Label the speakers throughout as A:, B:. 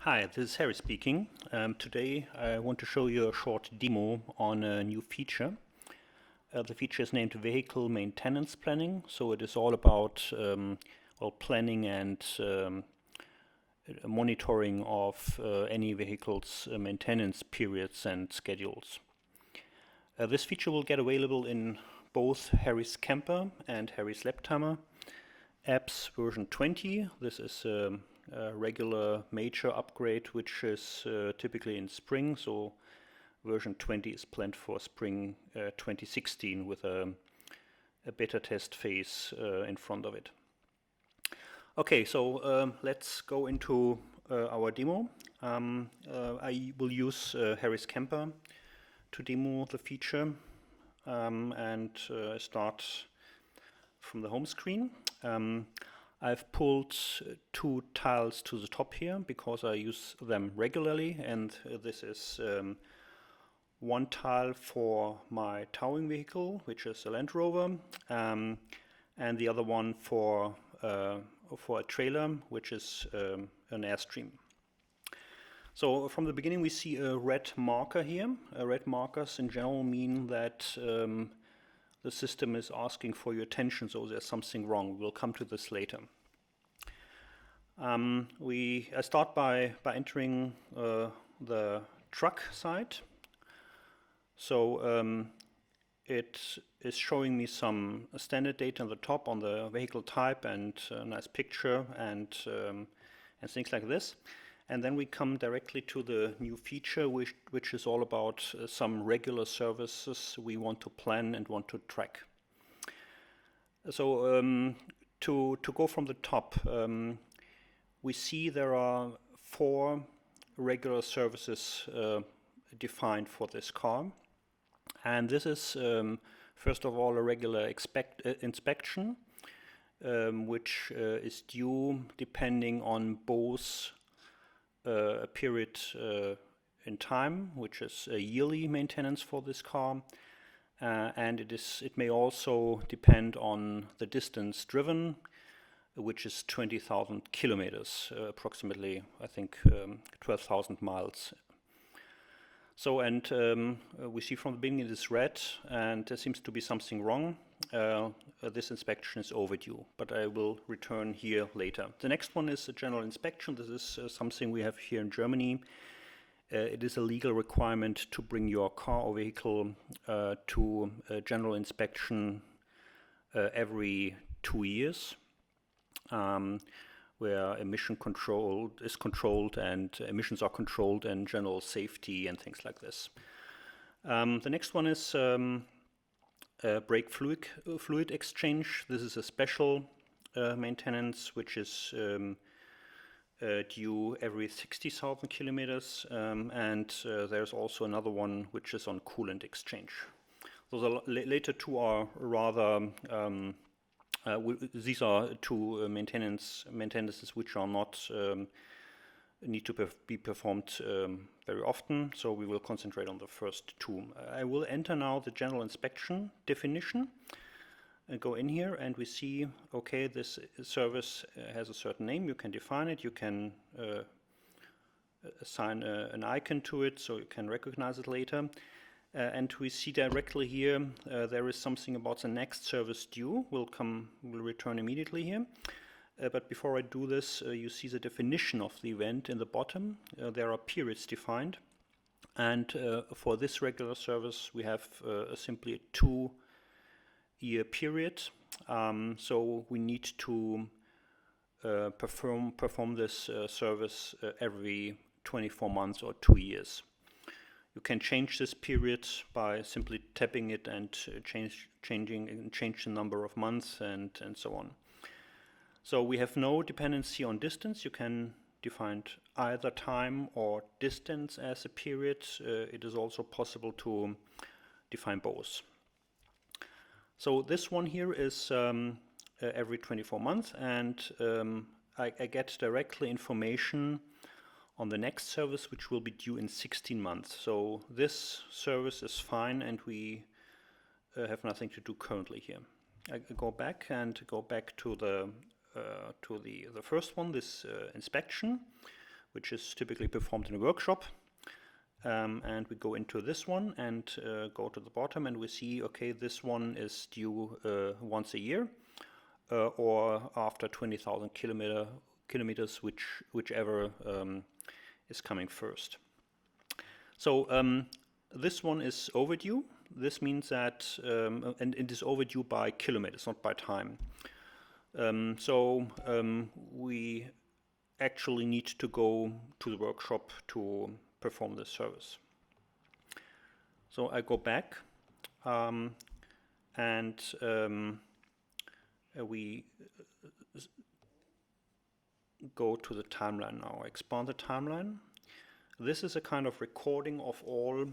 A: Hi, this is Harry speaking. Today I want to show you a short demo on a new feature. The feature is named Vehicle Maintenance Planning, so it is all about planning and monitoring of any vehicle's maintenance periods and schedules. This feature will get available in both Harry's Camper and Harry's LapTimer apps version 20. This is a regular major upgrade, which is typically in spring, so version 20 is planned for spring 2016 with a beta test phase in front of it. Okay, so let's go into our demo. I will use Harry's Camper to demo the feature and start from the home screen. I've pulled two tiles to the top here because I use them regularly, and this is one tile for my towing vehicle, which is a Land Rover, and the other one for a trailer, which is an Airstream. So from the beginning we see a red marker here. Red markers in general mean that the system is asking for your attention, so there's something wrong. We'll come to this later. I start by entering the truck side. So it is showing me some standard data on the top on the vehicle type and a nice picture and things like this. And then we come directly to the new feature, which is all about some regular services we want to plan and want to track. So to go from the top, we see there are 4 regular services defined for this car. And this is, first of all, a regular inspection, which is due depending on both a period in time, which is a yearly maintenance for this car, and it may also depend on the distance driven, which is 20,000 kilometers, approximately, I think, 12,000 miles. So, and we see from the beginning it is red, and there seems to be something wrong. This inspection is overdue, but I will return here later. The next one is a general inspection. This is something we have here in Germany. It is a legal requirement to bring your car or vehicle to a general inspection every 2 years, where emission control is controlled and emissions are controlled and general safety and things like this. The next one is brake fluid exchange. This is a special maintenance which is due every 60,000 kilometers, and there's also another one which is on coolant exchange. So the later two are rather these are two maintenances which are not need to be performed very often, so we will concentrate on the first two. I will enter now the general inspection definition and go in here, and we see, okay, this service has a certain name. You can define it, you can assign an icon to it so you can recognize it later. And we see directly here there is something about the next service due. We'll return immediately here. But before I do this, you see the definition of the event in the bottom. There are periods defined. And for this regular service, we have simply a 2-year period. So we need to perform this service every 24 months or 2 years. You can change this period by simply tapping it and change the number of months and so on. So we have no dependency on distance. You can define either time or distance as a period. It is also possible to define both. So this one here is every 24 months, and I get directly information on the next service, which will be due in 16 months. So this service is fine, and we have nothing to do currently here. I go back to the first one, this inspection, which is typically performed in a workshop. And we go into this one and go to the bottom, and we see, okay, this one is due once a year or after 20,000 kilometers, whichever is coming first. So this one is overdue. This means that, and it is overdue by kilometers, not by time. So we actually need to go to the workshop to perform this service. So I go back and we go to the timeline now. I expand the timeline. This is a kind of recording of all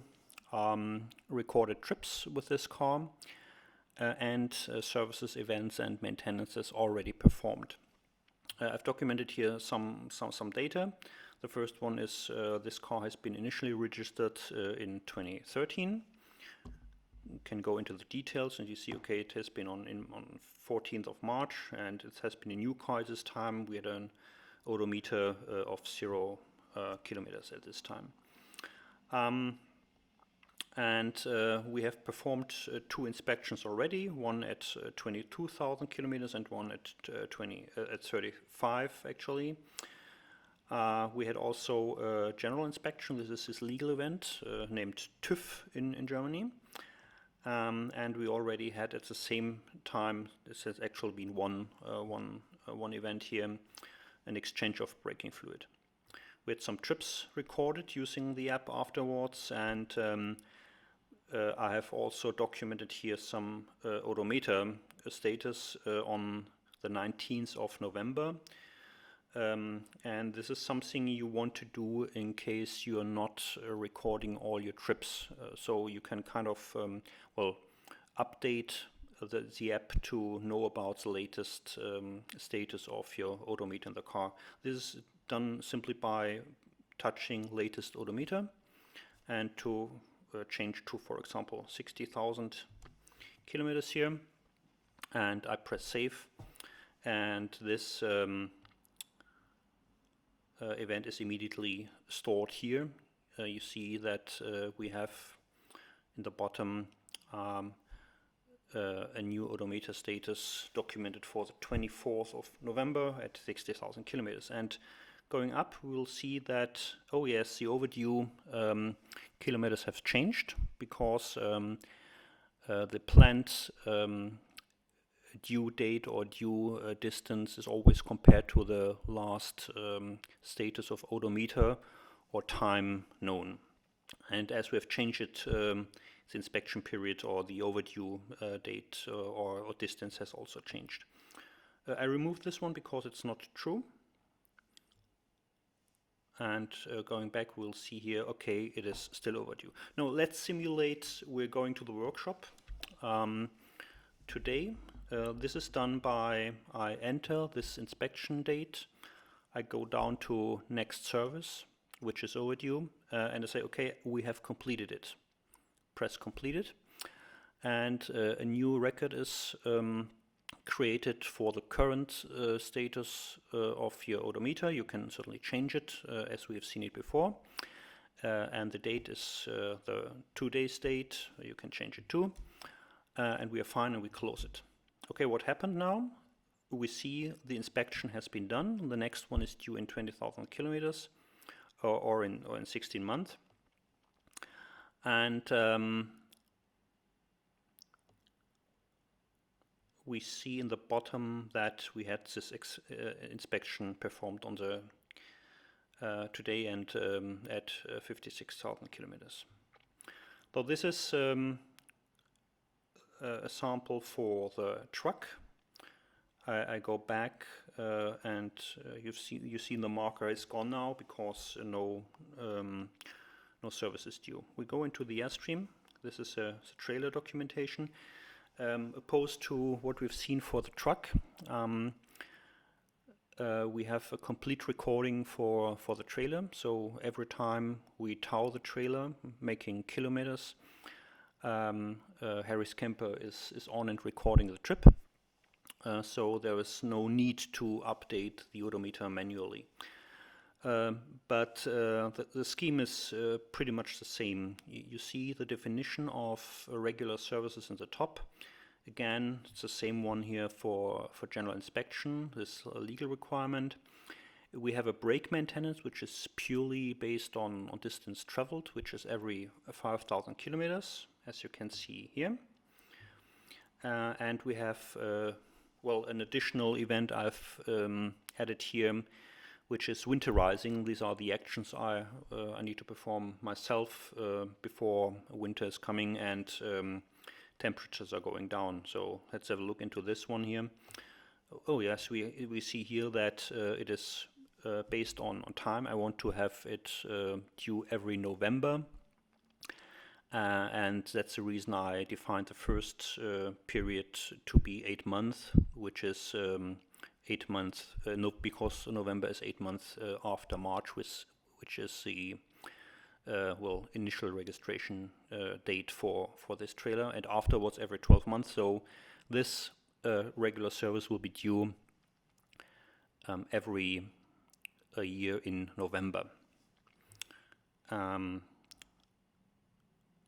A: recorded trips with this car and services, events, and maintenances already performed. I've documented here some data. The first one is this car has been initially registered in 2013. You can go into the details and you see, okay, it has been on 14th of March, and it has been a new car this time. We had an odometer of 0 kilometers at this time. We have performed 2 inspections already, one at 22,000 kilometers and one at 35 actually. We had also a general inspection. This is this legal event named TÜV in Germany. And we already had at the same time, this has actually been one event here, an exchange of braking fluid. We had some trips recorded using the app afterwards, and I have also documented here some odometer status on the 19th of November. And this is something you want to do in case you are not recording all your trips. So you can kind of, update the app to know about the latest status of your odometer in the car. This is done simply by touching latest odometer and to change to, for example, 60,000 kilometers here. And I press save, and this event is immediately stored here. You see that we have in the bottom a new odometer status documented for the 24th of November at 60,000 kilometers. And going up, we will see that, oh yes, the overdue kilometers have changed, because the planned due date or due distance is always compared to the last status of odometer or time known. And as we have changed it, the inspection period or the overdue date or distance has also changed. I removed this one because it's not true. And going back, we'll see here, okay, it is still overdue. Now let's simulate we're going to the workshop today. This is done by, I enter this inspection date, I go down to next service, which is overdue, and I say, okay, we have completed it. Press completed, and a new record is created for the current status of your odometer. You can certainly change it as we have seen it before, and the date is the 2 days date. You can change it too, and we are fine, and we close it. Okay, what happened now? We see the inspection has been done. The next one is due in 20,000 kilometers or in 16 months. And we see in the bottom that we had this inspection performed on the today and at 56,000 kilometers. So this is a sample for the truck. I go back and you've seen the marker is gone now because no service is due. We go into the Airstream. This is a trailer documentation. Opposed to what we've seen for the truck, we have a complete recording for the trailer. So every time we tow the trailer, making kilometers, Harry's camper is on and recording the trip. So there is no need to update the odometer manually. but the scheme is pretty much the same. You see the definition of regular services in the top. Again, it's the same one here for general inspection, this legal requirement. We have a brake maintenance, which is purely based on distance traveled, which is every 5,000 kilometers, as you can see here. And we have, well, an additional event I've added here, which is winterizing. These are the actions I need to perform myself before winter is coming and temperatures are going down. So let's have a look into this one here. Oh yes, we see here that it is based on time. I want to have it due every November. And that's the reason I defined the first period to be 8 months, which is 8 months, because November is 8 months after March, which is the well, initial registration date for this trailer, and afterwards every 12 months. So this regular service will be due every a year in November.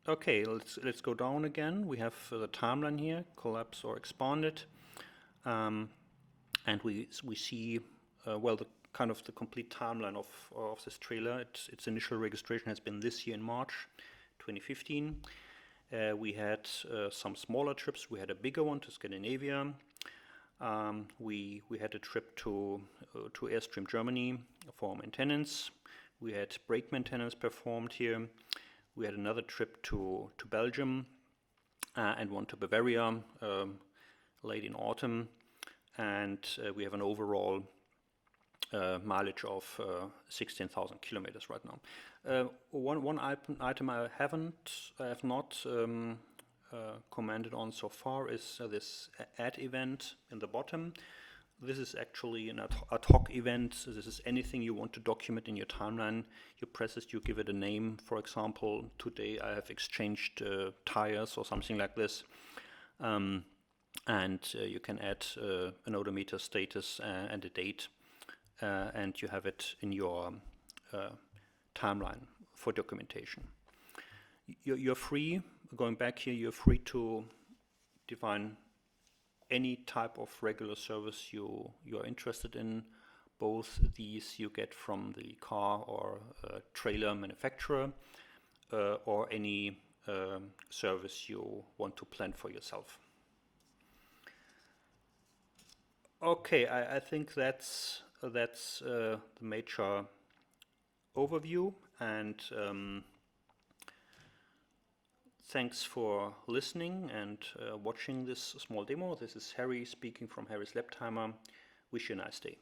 A: Okay, let's go down again. We have the timeline here, collapse or expanded, and we see well, the kind of the complete timeline of this trailer. Its initial registration has been this year in March 2015. We had some smaller trips. We had a bigger one to Scandinavia. We had a trip to Airstream, Germany for maintenance. We had brake maintenance performed here. We had another trip to Belgium and one to Bavaria late in autumn. And we have an overall mileage of 16,000 kilometers right now. One item I have not commented on so far is this add event in the bottom. This is actually an ad hoc event. So this is anything you want to document in your timeline. You press it, you give it a name. For example, today I have exchanged tires or something like this. And you can add an odometer status and a date. And you have it in your timeline for documentation. You're free, going back here, you're free to define any type of regular service you're interested in. Both these you get from the car or trailer manufacturer, or any service you want to plan for yourself. Okay, I think that's the major overview, and thanks for listening and watching this small demo. This is Harry speaking from Harry's LapTimer. Wish you a nice day.